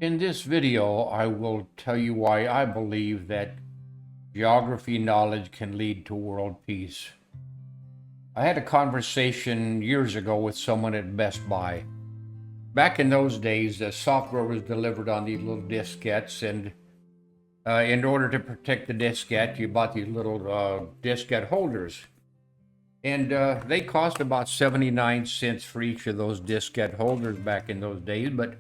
In this video, I will tell you why I believe that geography knowledge can lead to world peace. I had a conversation years ago with someone at Best Buy. Back in those days, the software was delivered on these little diskettes, and in order to protect the diskette, you bought these little diskette holders. And they cost about 79 cents for each of those diskette holders back in those days, but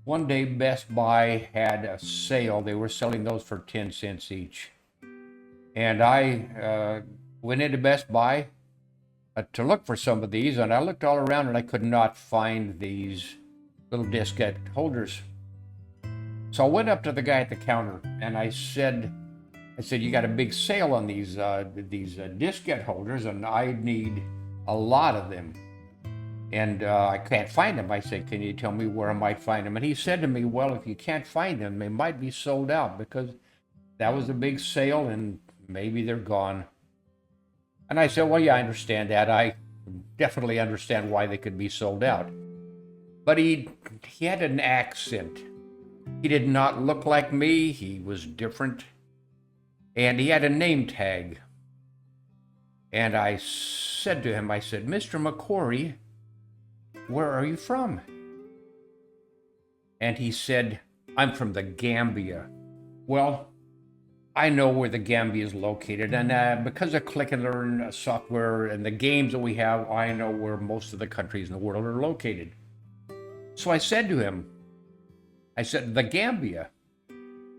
one day, Best Buy had a sale. They were selling those for 10 cents each. And I went into Best Buy to look for some of these, and I looked all around and I could not find these little diskette holders. So I went up to the guy at the counter and I said, you got a big sale on these diskette holders, and I need a lot of them. And I can't find them. I said, can you tell me where I might find them? And he said to me, well, if you can't find them, they might be sold out because that was a big sale and maybe they're gone. And I said, well, yeah, I understand that. I definitely understand why they could be sold out. But he had an accent. He did not look like me. He was different. And he had a name tag. And I said to him, I said, Mr. McCory, where are you from? And he said, I'm from the Gambia. Well, I know where the Gambia is located, and because of Click and Learn software and the games that we have, I know where most of the countries in the world are located. So I said to him, the Gambia,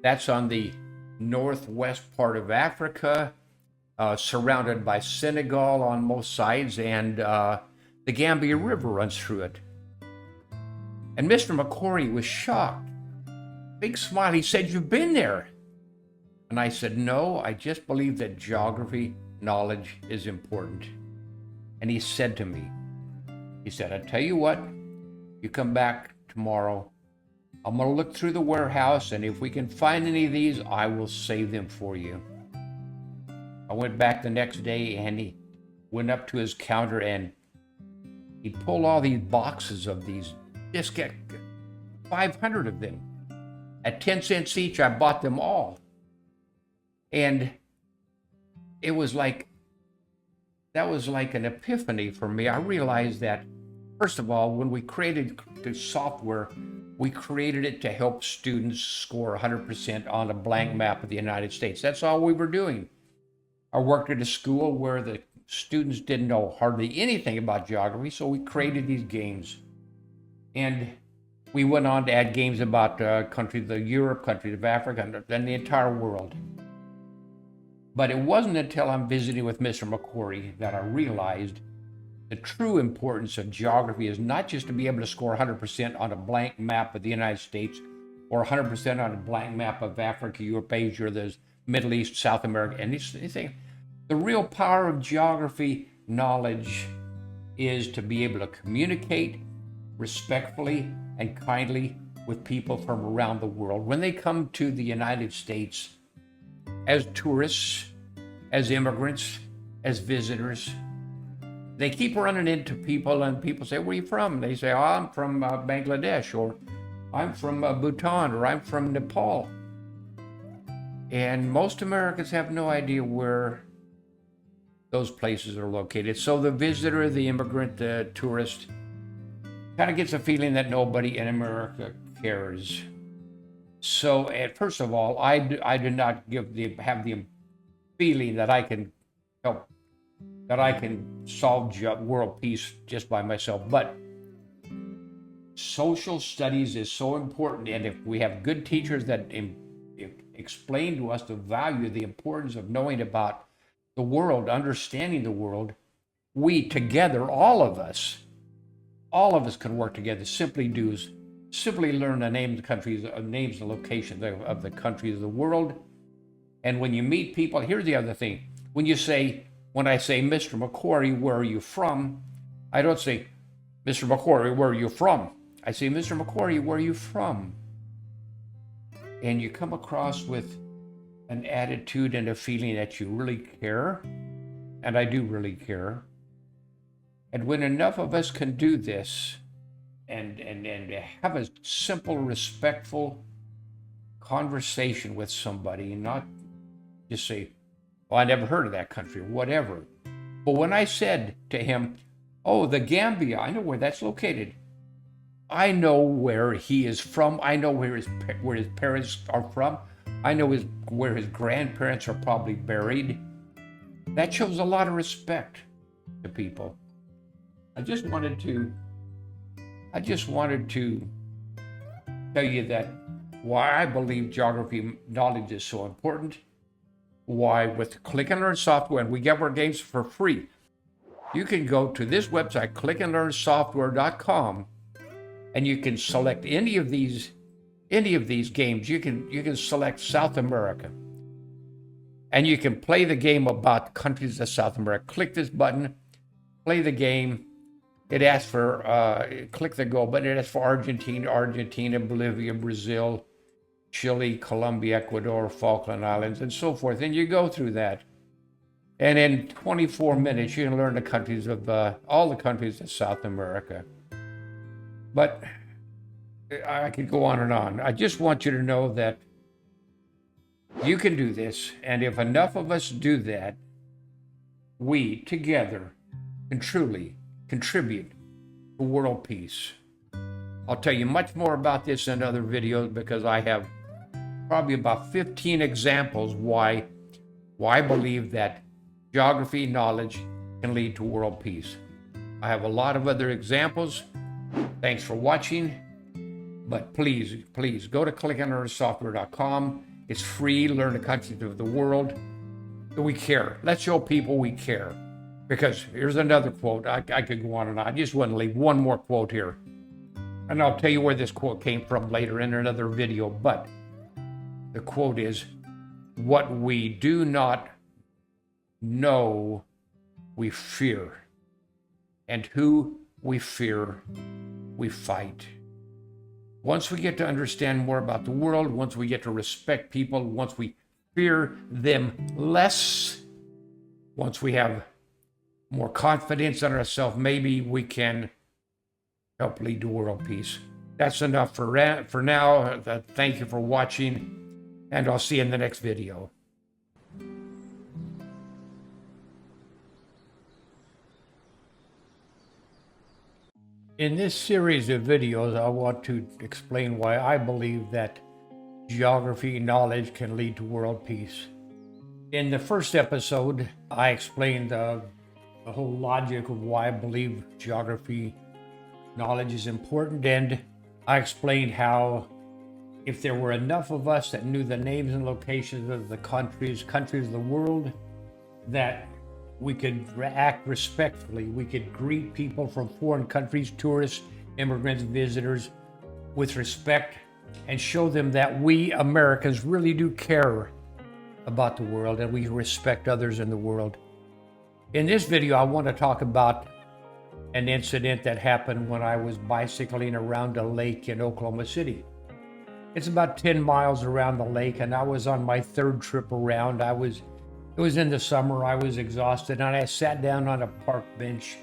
that's on the northwest part of Africa, surrounded by Senegal on most sides, and the Gambia River runs through it. And Mr. McCory was shocked. Big smile. He said, you've been there. And I said, no, I just believe that geography knowledge is important. And he said to me, I tell you what, you come back tomorrow, I'm going to look through the warehouse, and if we can find any of these, I will save them for you. I went back the next day, and he went up to his counter, and he pulled all these boxes of these diskette, 500 of them. At 10 cents each, I bought them all. And that was like an epiphany for me. I realized that, first of all, when we created the software, we created it to help students score 100% on a blank map of the United States. That's all we were doing. I worked at a school where the students didn't know hardly anything about geography, so we created these games. And we went on to add games about countries of Europe, countries of Africa, and the entire world. But it wasn't until I'm visiting with Mr. McCory that I realized the true importance of geography is not just to be able to score 100% on a blank map of the United States or 100% on a blank map of Africa, Europe, Asia, the Middle East, South America, anything. The real power of geography knowledge is to be able to communicate respectfully and kindly with people from around the world. When they come to the United States as tourists, as immigrants, as visitors, they keep running into people, and people say, where are you from? They say, I'm from Bangladesh, or I'm from Bhutan, or I'm from Nepal. And most Americans have no idea where those places are located. So the visitor, the immigrant, the tourist kind of gets a feeling that nobody in America cares. So first of all, I do not have the feeling that I can help, that I can solve world peace just by myself. But social studies is so important, and if we have good teachers that explain to us the value, the importance of knowing about the world, understanding the world, we together, all of us can work together. Simply learn the names of the countries, names and locations of the countries of the world. And when you meet people, here's the other thing. When I say, Mr. McCory, where are you from? I don't say, Mr. McCory, where are you from? I say, Mr. McCory, where are you from? And you come across with an attitude and a feeling that you really care, and I do really care. And when enough of us can do this, and have a simple, respectful conversation with somebody, and not just say, "Oh, I never heard of that country," whatever. But when I said to him, "Oh, the Gambia, I know where that's located. I know where he is from. I know where his parents are from. I know where his grandparents are probably buried." That shows a lot of respect to people. I just wanted to tell you that why I believe geography knowledge is so important. Why, with Click and Learn software, and we give our games for free. You can go to this website, clickandlearnsoftware.com, and you can select any of these games. You can select South America, and you can play the game about countries of South America. Click this button, play the game. It asks for click the go button. It asks for Argentina, Bolivia, Brazil, Chile, Colombia, Ecuador, Falkland Islands, and so forth. And you go through that, and in 24 minutes you can learn the countries of all the countries of South America. But I could go on and on. I just want you to know that you can do this, and if enough of us do that, we together can truly contribute to world peace. I'll tell you much more about this in other videos, because I have probably about 15 examples why I believe that geography knowledge can lead to world peace. I have a lot of other examples. Thanks for watching. But please go to clickandlearnsoftware.com. It's free. Learn the countries of the world. We care. Let's show people we care. Because here's another quote. I could go on and on. I just want to leave one more quote here. And I'll tell you where this quote came from later in another video. But the quote is, "What we do not know, we fear. And who we fear, we fight." Once we get to understand more about the world, once we get to respect people, once we fear them less, once we have more confidence in ourselves, maybe we can help lead to world peace. That's enough for now. Thank you for watching, and I'll see you in the next video. In this series of videos, I want to explain why I believe that geography knowledge can lead to world peace. In the first episode, I explained the whole logic of why I believe geography knowledge is important, and I explained how if there were enough of us that knew the names and locations of the countries of the world, that we could act respectfully. We could greet people from foreign countries, tourists, immigrants, visitors, with respect, and show them that we Americans really do care about the world and we respect others in the world. In this video, I want to talk about an incident that happened when I was bicycling around a lake in Oklahoma City. It's about 10 miles around the lake, and I was on my third trip around. It was in the summer. I was exhausted, and I sat down on a park bench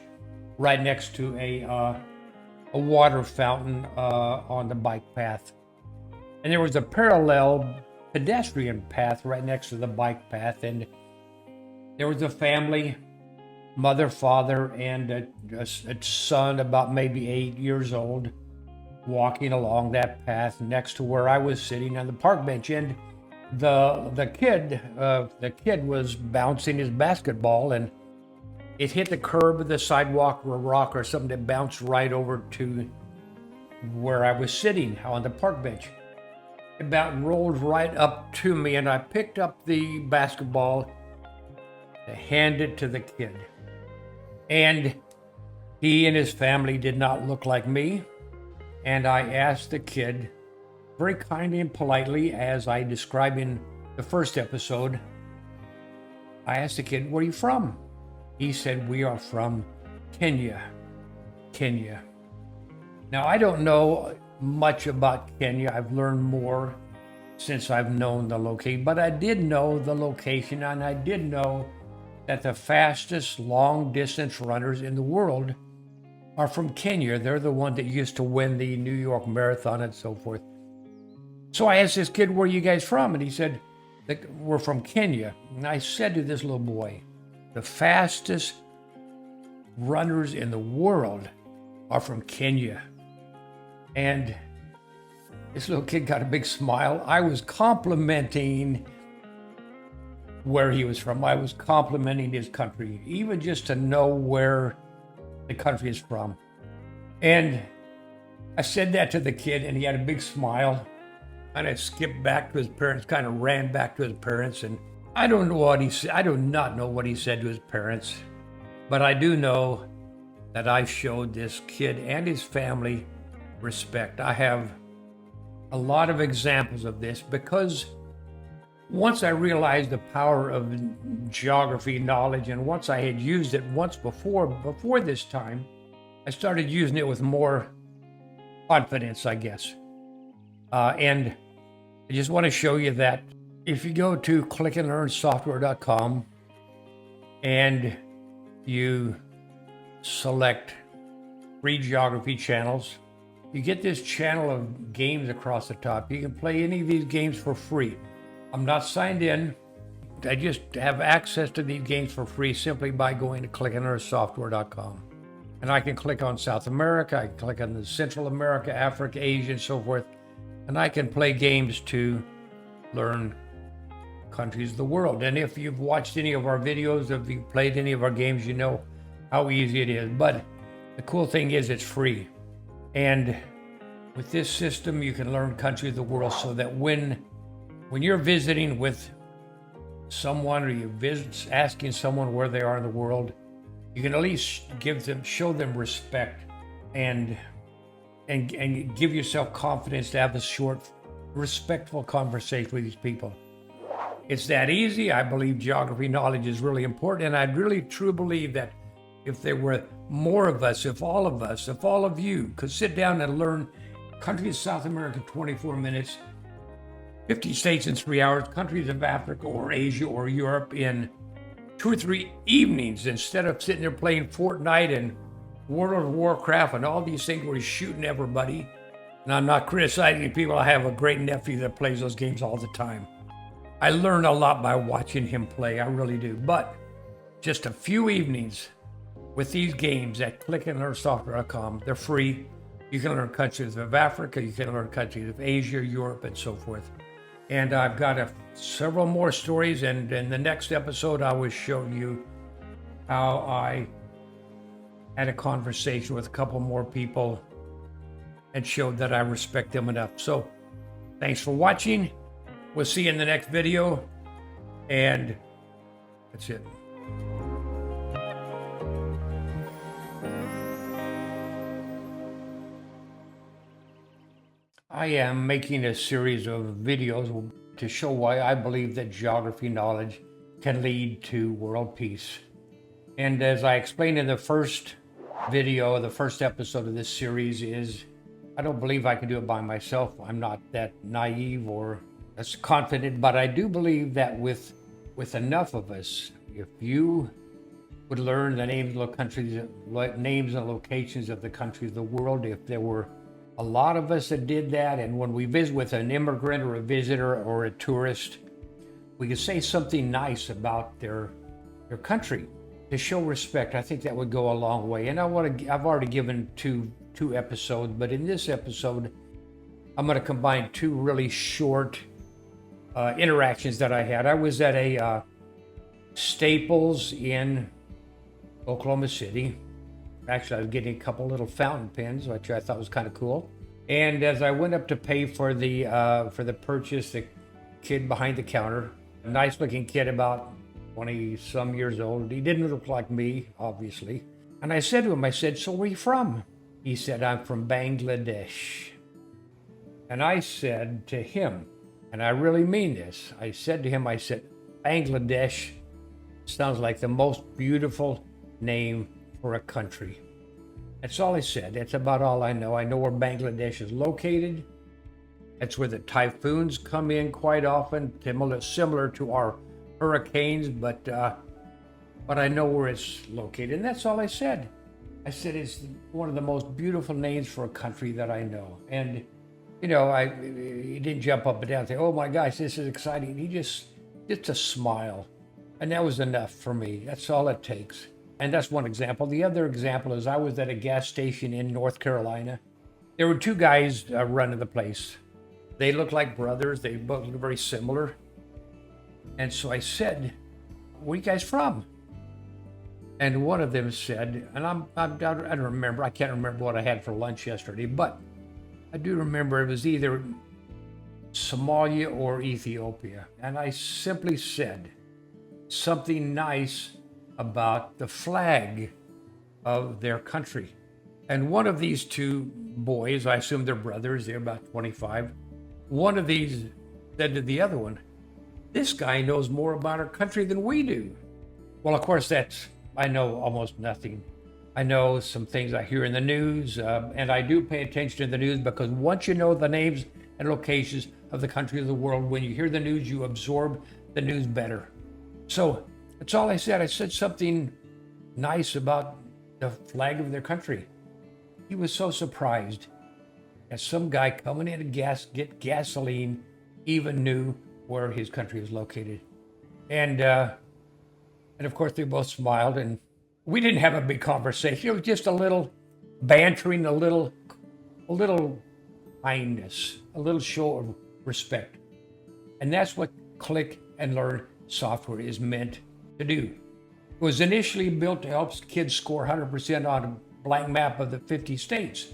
right next to a water fountain on the bike path. And there was a parallel pedestrian path right next to the bike path, and there was a family, mother, father, and a son about maybe 8 years old, walking along that path next to where I was sitting on the park bench. And the kid was bouncing his basketball, and it hit the curb of the sidewalk or a rock or something that bounced right over to where I was sitting on the park bench. It about rolled right up to me, and I picked up the basketball to hand it to the kid. And he and his family did not look like me. And I asked the kid, very kindly and politely, as I described in the first episode, I asked the kid, "Where are you from?" He said, "We are from Kenya." Now, I don't know much about Kenya. I've learned more since I've known the location, but I did know the location, and I did know that the fastest long distance runners in the world are from Kenya. They're the one that used to win the New York Marathon and so forth. So I asked this kid, where are you guys from? And he said, we're from Kenya. And I said to this little boy, the fastest runners in the world are from Kenya. And this little kid got a big smile. I was complimenting where he was from. I was complimenting his country, even just to know where the country is from. And I said that to the kid, and he had a big smile. And I skipped back to his parents, kind of ran back to his parents. And I don't know what he said. I do not know what he said to his parents. But I do know that I showed this kid and his family respect. I have a lot of examples of this because once I realized the power of geography knowledge, and once I had used it once before this time, I started using it with more confidence, I guess. And I just want to show you that if you go to clickandlearnsoftware.com and you select free geography channels, you get this channel of games across the top. You can play any of these games for free. I'm not signed in. I just have access to these games for free simply by going to clickandlearnsoftware.com. And I can click on South America, I can click on the Central America, Africa, Asia, and so forth. And I can play games to learn countries of the world. And if you've watched any of our videos, if you've played any of our games, you know how easy it is. But the cool thing is it's free. And with this system, you can learn countries of the world so that when you're visiting with someone or you visit asking someone where they are in the world, you can at least show them respect and give yourself confidence to have a short, respectful conversation with these people. It's that easy. I believe geography knowledge is really important, and I really truly believe that if there were more of us, if all of you could sit down and learn countries of South America in 24 minutes, 50 states in 3 hours, countries of Africa or Asia or Europe in 2 or 3 evenings, instead of sitting there playing Fortnite and World of Warcraft and all these things where he's shooting everybody. And I'm not criticizing people. I have a great nephew that plays those games all the time. I learn a lot by watching him play. I really do. But just a few evenings with these games at clickandlearnsoftware.com. They're free. You can learn countries of Africa. You can learn countries of Asia, Europe, and so forth. And I've got several more stories. And in the next episode, I will show you how I had a conversation with a couple more people and showed that I respect them enough. So thanks for watching. We'll see you in the next video. And that's it. I am making a series of videos to show why I believe that geography knowledge can lead to world peace. And as I explained in the first video, the first episode of this series is, I don't believe I can do it by myself. I'm not that naive or as confident, but I do believe that with enough of us, if you would learn the names of the countries, names and locations of the countries of the world, if there were a lot of us that did that, and when we visit with an immigrant or a visitor or a tourist, we could say something nice about their country to show respect. I think that would go a long way. And I've already given two episodes, but in this episode, I'm going to combine 2 really short interactions that I had. I was at a Staples in Oklahoma City. Actually, I was getting a couple little fountain pens, which I thought was kind of cool. And as I went up to pay for the purchase, the kid behind the counter, a nice-looking kid, about 20-some years old. He didn't look like me, obviously. And I said to him, so where are you from? He said, I'm from Bangladesh. And I said to him, and I really mean this, I said, Bangladesh sounds like the most beautiful name for a country. That's all I said. That's about all I know. I know where Bangladesh is located. That's where the typhoons come in quite often, similar to our hurricanes, but I know where it's located, and that's all I said. I said, it's one of the most beautiful names for a country that I know. And, he didn't jump up and down and say, oh my gosh, this is exciting. He just a smile. And that was enough for me. That's all it takes. And that's one example. The other example is I was at a gas station in North Carolina. There were two guys running the place. They looked like brothers. They both looked very similar. And so I said, where are you guys from? And one of them said, and I don't remember, I can't remember what I had for lunch yesterday, but I do remember it was either Somalia or Ethiopia. And I simply said something nice about the flag of their country. And one of these two boys, I assume they're brothers, they're about 25. One of these said to the other one, this guy knows more about our country than we do. Well, of course, I know almost nothing. I know some things I hear in the news, and I do pay attention to the news because once you know the names and locations of the countries of the world, when you hear the news, you absorb the news better. So that's all I said. I said something nice about the flag of their country. He was so surprised that some guy coming in to get gasoline even knew where his country was located. And of course, they both smiled, and we didn't have a big conversation. It was just a little bantering, a little kindness, a little show of respect. And that's what Click and Learn software is meant to do. It was initially built to help kids score 100% on a blank map of the 50 states.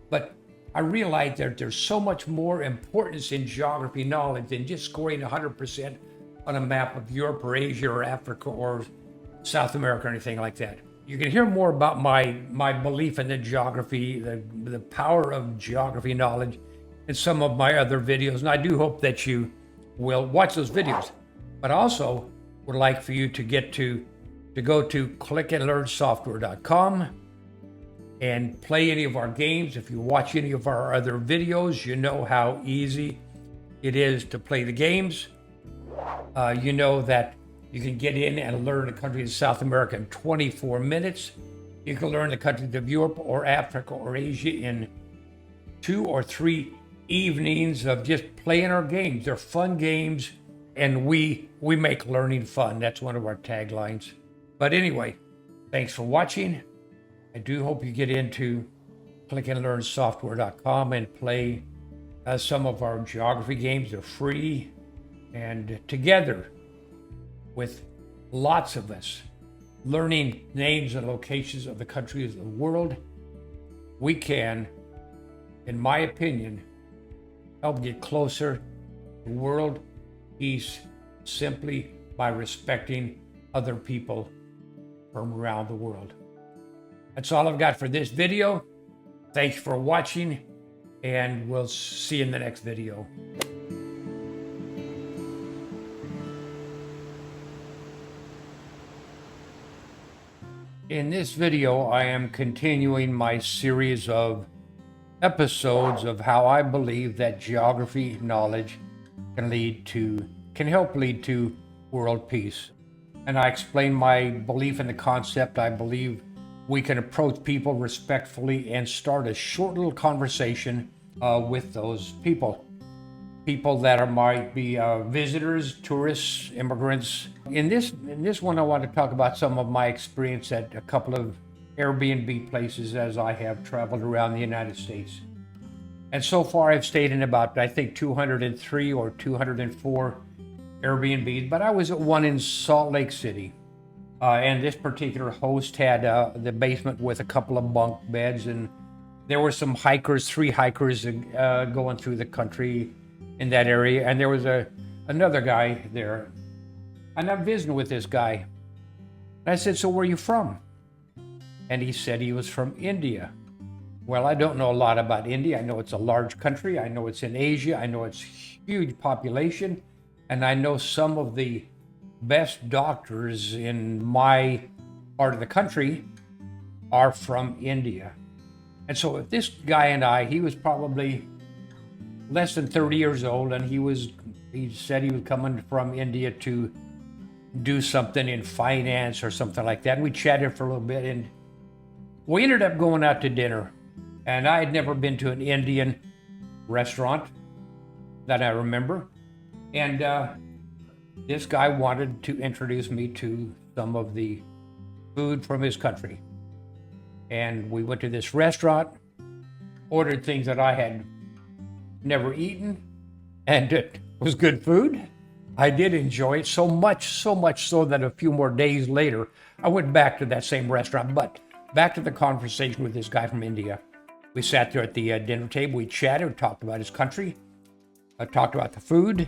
But I realized that there's so much more importance in geography knowledge than just scoring 100% on a map of Europe or Asia or Africa or South America or anything like that. You can hear more about my belief in the geography, the power of geography knowledge in some of my other videos. And I do hope that you will watch those videos. But also would like for you to go to clickandlearnsoftware.com and play any of our games. If you watch any of our other videos, you know how easy it is to play the games. You know that you can get in and learn the countries of South America in 24 minutes. You can learn the countries of Europe or Africa or Asia in 2 or 3 evenings of just playing our games. They're fun games, and we make learning fun. That's one of our taglines. But anyway, thanks for watching. I do hope you get into clickandlearnsoftware.com and play some of our geography games. They're free. And together, with lots of us learning names and locations of the countries of the world, we can, in my opinion, help get closer to world peace simply by respecting other people from around the world. That's all I've got for this video. Thanks for watching, and we'll see you in the next video. In this video, I am continuing my series of episodes of how I believe that geography knowledge can help lead to world peace. And I explain my belief in the concept. I believe we can approach people respectfully and start a short little conversation with those people. People that might be visitors, tourists, immigrants. In this one, I want to talk about some of my experience at a couple of Airbnb places as I have traveled around the United States. And so far, I've stayed in about, I think, 203 or 204 Airbnbs, but I was at one in Salt Lake City. And this particular host had the basement with a couple of bunk beds, and there were some hikers, 3 hikers going through the country in that area, and there was another guy there, and I'm visiting with this guy. And I said, so where are you from? And he said he was from India. Well, I don't know a lot about India. I know it's a large country. I know it's in Asia. I know it's huge population, and I know some of the best doctors in my part of the country are from India. And so if this guy and he was probably less than 30 years old, and he said he was coming from India to do something in finance or something like that. And we chatted for a little bit, and We ended up going out to dinner, and I had never been to an Indian restaurant that I remember. And this guy wanted to introduce me to some of the food from his country. And we went to this restaurant, ordered things that I had never eaten, and it was good food. I did enjoy it so much so that a few more days later, I went back to that same restaurant. But back to the conversation with this guy from India. We sat there at the dinner table, we chatted, talked about his country, I talked about the food,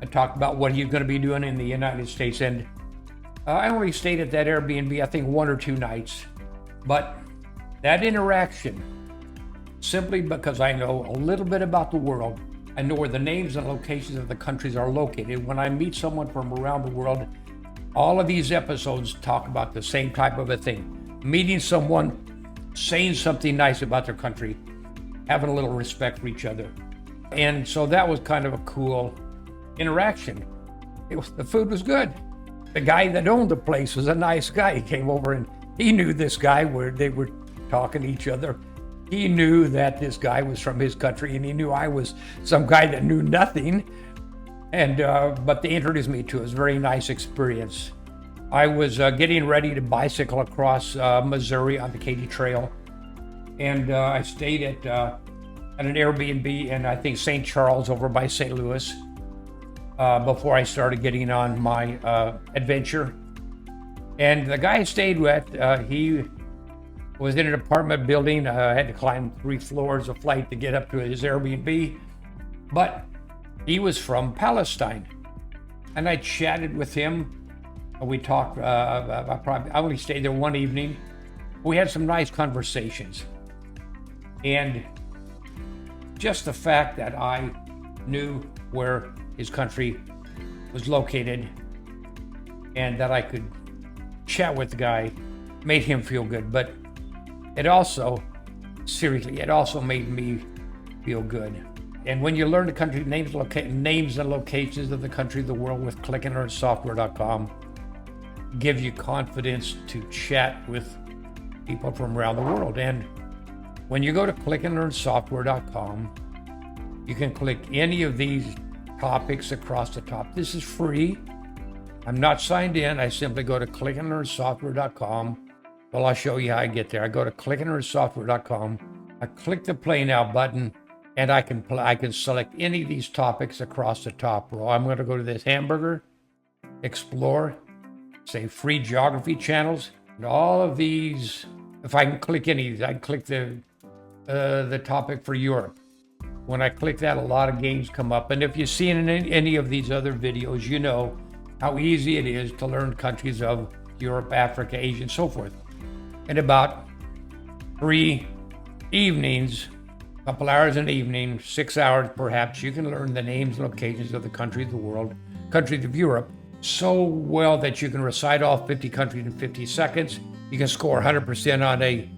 I talked about what he was going to be doing in the United States. And I only stayed at that Airbnb, I think 1 or 2 nights. But that interaction, simply because I know a little bit about the world, I know where the names and locations of the countries are located. When I meet someone from around the world, all of these episodes talk about the same type of a thing. Meeting someone, saying something nice about their country, having a little respect for each other. And so that was kind of a cool interaction. The food was good. The guy that owned the place was a nice guy. He came over and he knew this guy where they were talking to each other. He knew that this guy was from his country, and he knew I was some guy that knew nothing. And but they introduced me to it. It was a very nice experience. I was getting ready to bicycle across Missouri on the Katy Trail, and I stayed at an Airbnb in, I think, St. Charles over by St. Louis before I started getting on my adventure. And the guy I stayed with, he was in an apartment building. I had to climb 3 floors of flight to get up to his Airbnb, but he was from Palestine, and I chatted with him. We talked. I only stayed there 1 evening. We had some nice conversations, and just the fact that I knew where his country was located and that I could chat with the guy made him feel good. But it also, seriously, it also made me feel good. And when you learn the country names and locations of the country of the world with clickandlearnsoftware.com, give you confidence to chat with people from around the world. And when you go to clickandlearnsoftware.com, you can click any of these topics across the top. This is free. I'm not signed in. I simply go to clickandlearnsoftware.com. Well, I'll show you how I get there. I go to clickandlearnsoftware.com. I click the Play Now button, and I can select any of these topics across the top row. I'm going to go to this hamburger, explore, say free geography channels, and all of these. If I can click any of these, I can click the topic for Europe. When I click that, a lot of games come up. And if you've seen any of these other videos, you know how easy it is to learn countries of Europe, Africa, Asia, and so forth. In about 3 evenings, a couple hours an evening, 6 hours perhaps, you can learn the names and locations of the countries of the world, countries of Europe, so well that you can recite all 50 countries in 50 seconds. You can score 100% on a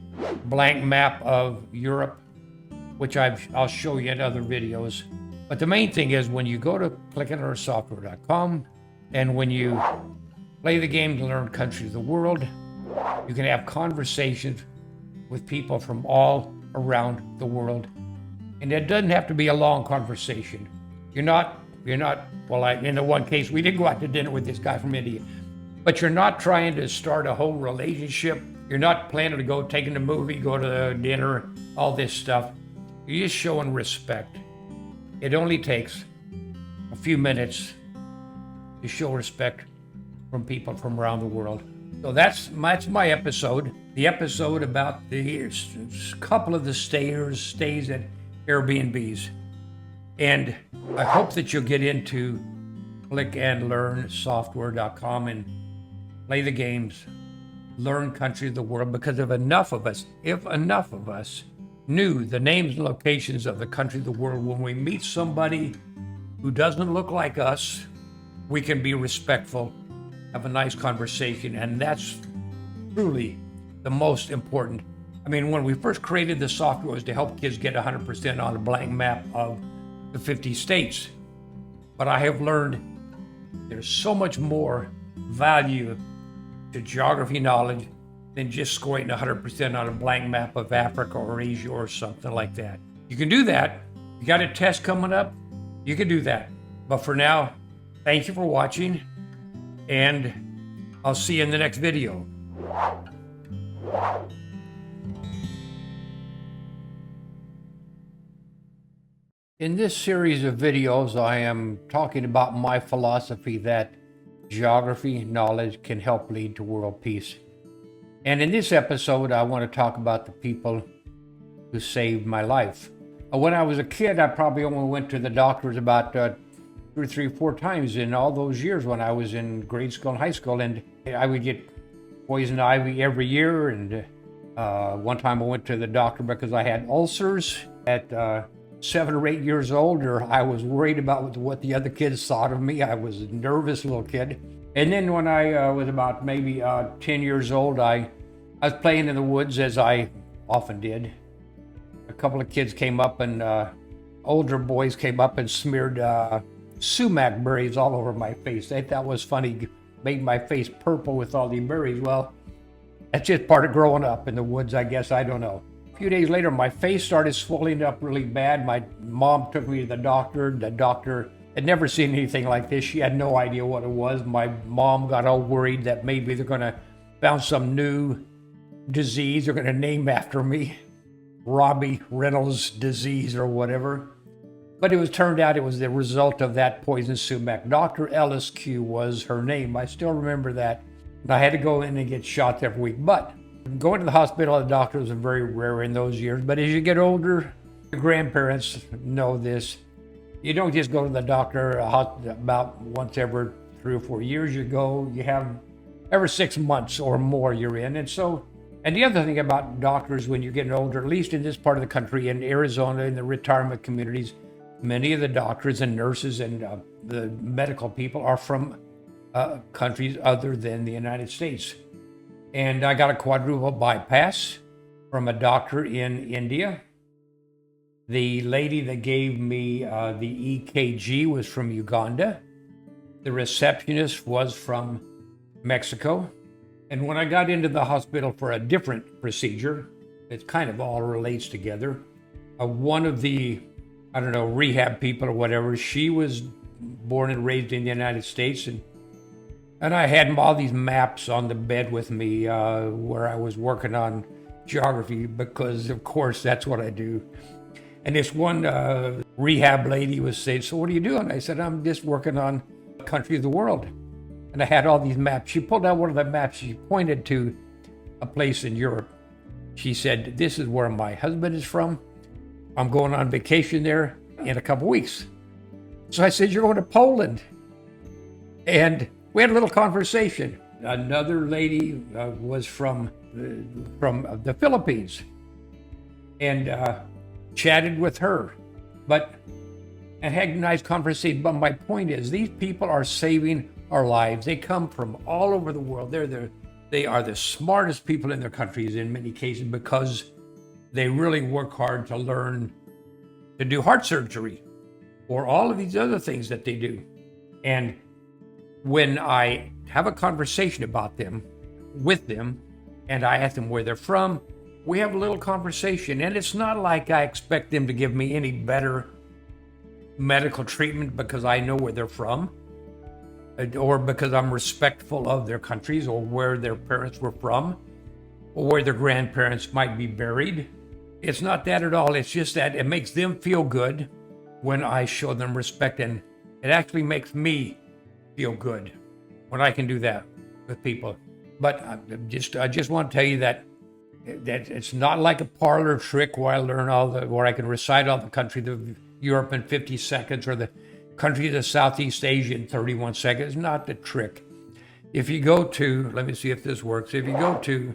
blank map of Europe, which I'll show you in other videos. But the main thing is when you go to clickandlearnsoftware.com and when you play the game to learn countries of the world, you can have conversations with people from all around the world. And it doesn't have to be a long conversation. You're not, well, in the one case, we did go out to dinner with this guy from India, but you're not trying to start a whole relationship. You're not planning to go taking a movie, go to dinner, all this stuff. You're just showing respect. It only takes a few minutes to show respect from people from around the world. So that's my episode. The episode about the couple of the stays at Airbnbs. And I hope that you'll get into clickandlearnsoftware.com and play the games, learn countries of the world, because if enough of us knew the names and locations of the country of the world, when we meet somebody who doesn't look like us, we can be respectful, have a nice conversation, and that's truly the most important. I mean, when we first created the software, it was to help kids get 100% on a blank map of the 50 states. But I have learned there's so much more value to geography knowledge than just scoring 100% on a blank map of Africa or Asia or something like that. You can do that. You got a test coming up, you can do that. But for now, thank you for watching, and I'll see you in the next video. In this series of videos, I am talking about my philosophy that geography knowledge can help lead to world peace. And in this episode, I want to talk about the people who saved my life. When I was a kid, I probably only went to the doctors about 2 or 3 or 4 times in all those years when I was in grade school and high school. And I would get poison ivy every year. And one time I went to the doctor because I had ulcers at 7 or 8 years old, or I was worried about what the other kids thought of me. I was a nervous little kid. And then when I was about maybe 10 years old, I was playing in the woods, as I often did. A couple of kids came up, and older boys came up and smeared sumac berries all over my face. They thought that was funny, made my face purple with all the berries. Well, that's just part of growing up in the woods, I guess. I don't know. A few days later, my face started swelling up really bad. My mom took me to the doctor. The doctor had never seen anything like this. She had no idea what it was. My mom got all worried that maybe they're going to found some new disease they're going to name after me, Robbie Reynolds disease or whatever. But it was turned out it was the result of that poison sumac. Dr. Ellis Q was her name. I still remember that. And I had to go in and get shots every week. But going to the hospital, the doctors were very rare in those years. But as you get older, your grandparents know this. You don't just go to the doctor about once every 3 or 4 years. You have every 6 months or more you're in. And the other thing about doctors when you're getting older, at least in this part of the country, in Arizona, in the retirement communities, many of the doctors and nurses and the medical people are from countries other than the United States. And I got a quadruple bypass from a doctor in India. The lady that gave me the EKG was from Uganda. The receptionist was from Mexico. And when I got into the hospital for a different procedure, it kind of all relates together. One of the, rehab people or whatever, she was born and raised in the United States. And I had all these maps on the bed with me where I was working on geography because, of course, that's what I do. And this one rehab lady was saying, "So what are you doing?" I said, "I'm just working on the country of the world." And I had all these maps. She pulled out one of the maps. She pointed to a place in Europe. She said, "This is where my husband is from. I'm going on vacation there in a couple weeks." So I said, "You're going to Poland?" And we had a little conversation. Another lady was from the Philippines, and chatted with her, and had a nice conversation. But my point is, these people are saving our lives. They come from all over the world. They are the smartest people in their countries in many cases because they really work hard to learn to do heart surgery or all of these other things that they do. And when I have a conversation about them, with them, and I ask them where they're from, we have a little conversation. And it's not like I expect them to give me any better medical treatment because I know where they're from, or because I'm respectful of their countries, or where their parents were from, or where their grandparents might be buried. It's not that at all. It's just that it makes them feel good when I show them respect, and it actually makes me feel good when I can do that with people. But I just want to tell you that it's not like a parlor trick where I learn where I can recite all the countries of Europe in 50 seconds or the countries of Southeast Asia in 31 seconds. It's not the trick. If you go to, let me see if this works. If you go to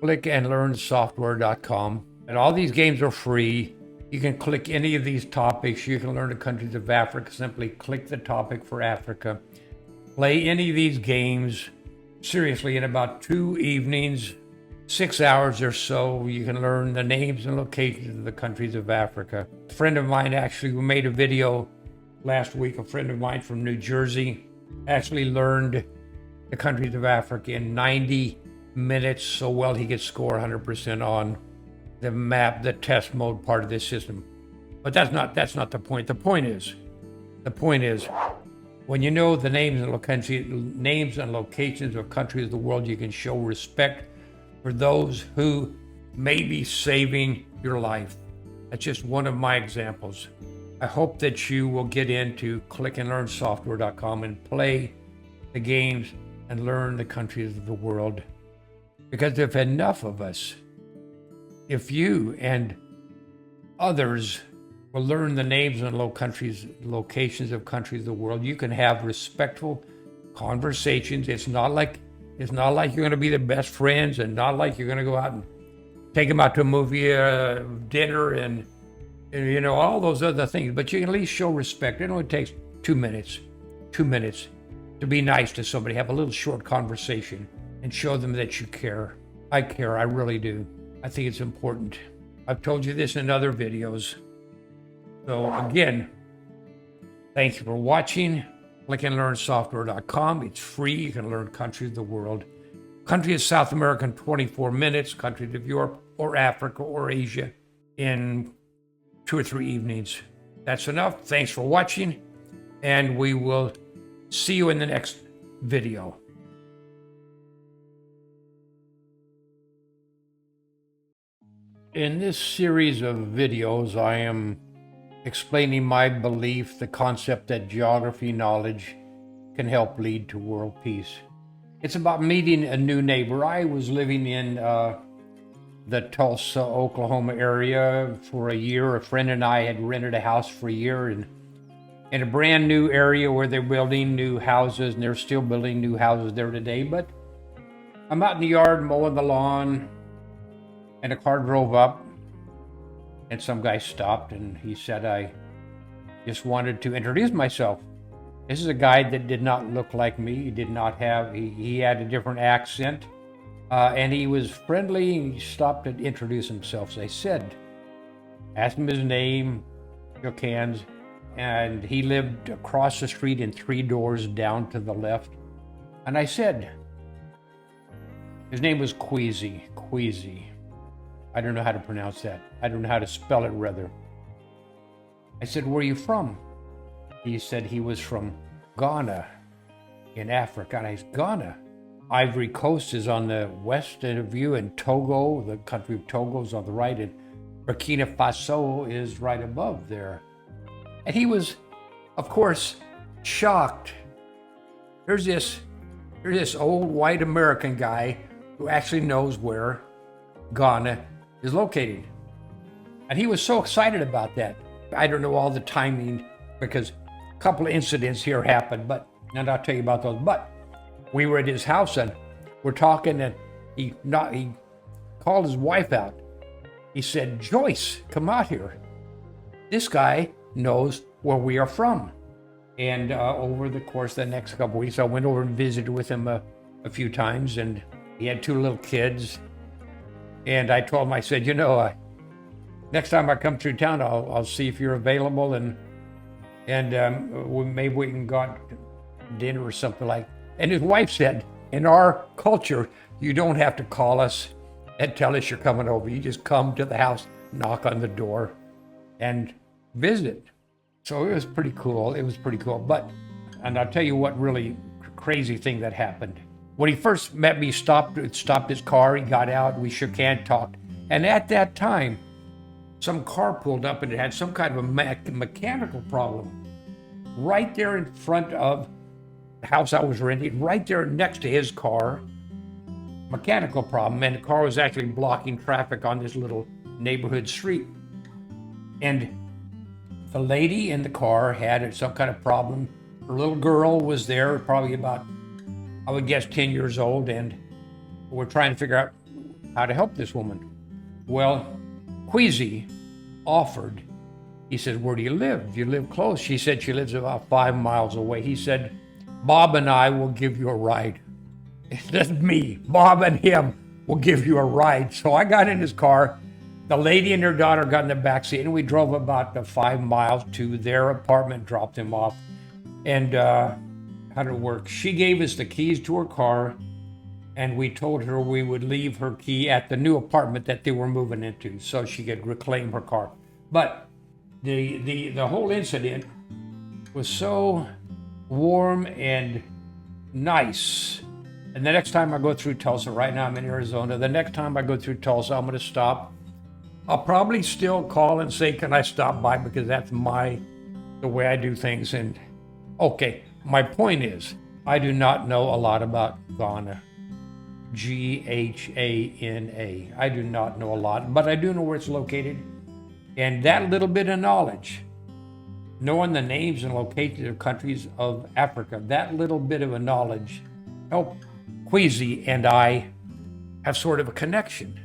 clickandlearnsoftware.com, and all these games are free. You can click any of these topics. You can learn the countries of Africa. Simply click the topic for Africa. Play any of these games. Seriously, in about 2 evenings, 6 hours or so, you can learn the names and locations of the countries of Africa. A friend of mine actually made a video last week. A friend of mine from New Jersey actually learned the countries of Africa in 90 minutes so well he could score 100% on the map, the test mode part of this system. But that's not the point. The point is, when you know the names and locations of countries of the world, you can show respect for those who may be saving your life. That's just one of my examples. I hope that you will get into clickandlearnsoftware.com and play the games and learn the countries of the world. Because if enough of us, if you and others will learn the names and locations of countries of the world, you can have respectful conversations. It's not like you're going to be the best friends, and not like you're going to go out and take them out to a movie, dinner, and all those other things. But you can at least show respect. It only takes 2 minutes to be nice to somebody, have a little short conversation, and show them that you care. I care, I really do. I think it's important. I've told you this in other videos. So again, thank you for watching. clickandlearnsoftware.com. It's free. You can learn countries of the world. Country of South America in 24 minutes. Countries of Europe or Africa or Asia in 2 or 3 evenings. That's enough. Thanks for watching, and we will see you in the next video. In this series of videos, I am explaining my belief, the concept that geography knowledge can help lead to world peace. It's about meeting a new neighbor. I was living in the Tulsa, Oklahoma area for a year. A friend and I had rented a house for a year in a brand new area where they're building new houses, and they're still building new houses there today. But I'm out in the yard mowing the lawn, and a car drove up, and some guy stopped, and he said, I just wanted to introduce myself. This is a guy that did not look like me. He had a different accent, and he was friendly, and he stopped to introduce himself. So I said, asked him his name, shook hands, and he lived across the street and 3 doors down to the left. And I said, his name was Queasy. I don't know how to pronounce that. I don't know how to spell it, rather. I said, where are you from? He said he was from Ghana in Africa. And I said, Ghana? Ivory Coast is on the west of you, and Togo, the country of Togo, is on the right, and Burkina Faso is right above there. And he was, of course, shocked. Here's this old white American guy who actually knows where Ghana is located. And he was so excited about that. I don't know all the timing because a couple of incidents here happened, and I'll tell you about those. But we were at his house and we're talking, and he called his wife out. He said, Joyce, come out here. This guy knows where we are from. And over the course of the next couple of weeks, I went over and visited with him a few times, and he had 2 little kids. And I told him, I said, next time I come through town, I'll see if you're available, and maybe we can go out to dinner or something like that. And his wife said, in our culture, you don't have to call us and tell us you're coming over. You just come to the house, knock on the door, and visit. So it was pretty cool. And I'll tell you what really crazy thing that happened. When he first met me, stopped his car, he got out, we shook hands, talked. And at that time, some car pulled up and it had some kind of a mechanical problem. Right there in front of the house I was renting, right there next to his car, mechanical problem. And the car was actually blocking traffic on this little neighborhood street. And the lady in the car had some kind of problem. Her little girl was there, probably about, I would guess, 10 years old, and we're trying to figure out how to help this woman. Well, Queasy offered. He said, where do you live? Do you live close? She said she lives about 5 miles away. He said, Bob and I will give you a ride. That's me. Bob and him will give you a ride. So I got in his car. The lady and her daughter got in the back seat, and we drove about the 5 miles to their apartment, dropped them off. And how did it work? She gave us the keys to her car, and we told her we would leave her key at the new apartment that they were moving into so she could reclaim her car. But the whole incident was so warm and nice. And the next time I go through Tulsa, right now I'm in Arizona, the next time I go through Tulsa, I'm going to stop. I'll probably still call and say, can I stop by? Because that's the way I do things. And okay, my point is, I do not know a lot about Ghana. Ghana. I do not know a lot, but I do know where it's located. And that little bit of knowledge, knowing the names and locations of countries of Africa, that little bit of a knowledge helped Queasy and I have sort of a connection.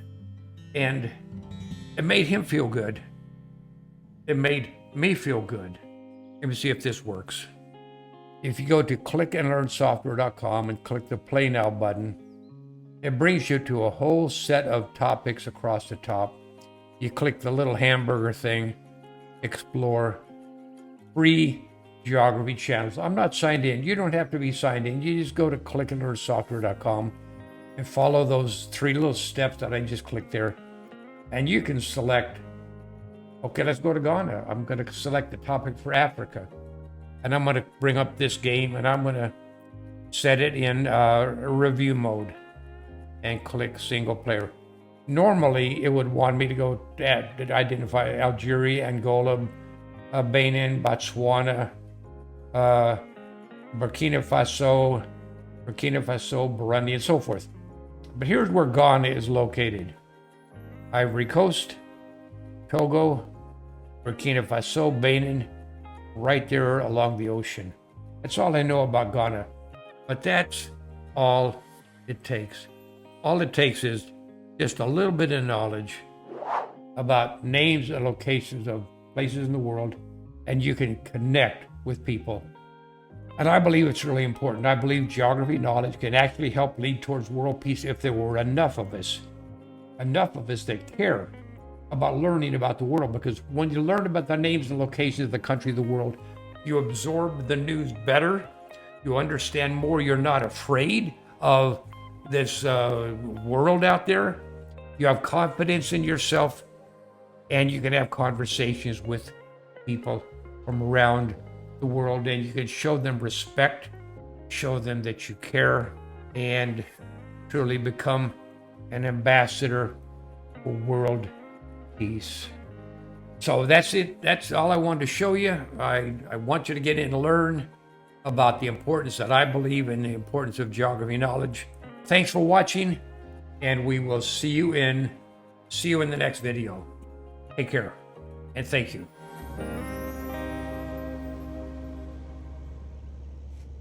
And it made him feel good. It made me feel good. Let me see if this works. If you go to clickandlearnsoftware.com and click the Play Now button, it brings you to a whole set of topics across the top. You click the little hamburger thing, explore, free geography channels. I'm not signed in. You don't have to be signed in. You just go to clickandlearnsoftware.com and follow those 3 little steps that I just clicked there. And you can select, okay, let's go to Ghana. I'm going to select the topic for Africa. And I'm going to bring up this game and I'm going to set it in review mode and click single player. Normally, it would want me to go to identify Algeria, Angola, Benin, Botswana, Burkina Faso, Burundi, and so forth. But here's where Ghana is located. Ivory Coast, Togo, Burkina Faso, Benin, right there along the ocean. That's all I know about Ghana. But that's all it takes. All it takes is just a little bit of knowledge about names and locations of places in the world, and you can connect with people. And I believe it's really important. I believe geography knowledge can actually help lead towards world peace if there were enough of us that care about learning about the world. Because when you learn about the names and locations of the country of the world, you absorb the news better. You understand more. You're not afraid of this world out there. You have confidence in yourself, and you can have conversations with people from around the world, and you can show them respect, show them that you care, and truly become an ambassador for world peace. So that's it. That's all I wanted to show you. I want you to get in and learn about the importance that I believe in, the importance of geography knowledge. Thanks for watching, and we will see you in the next video. Take care, and thank you.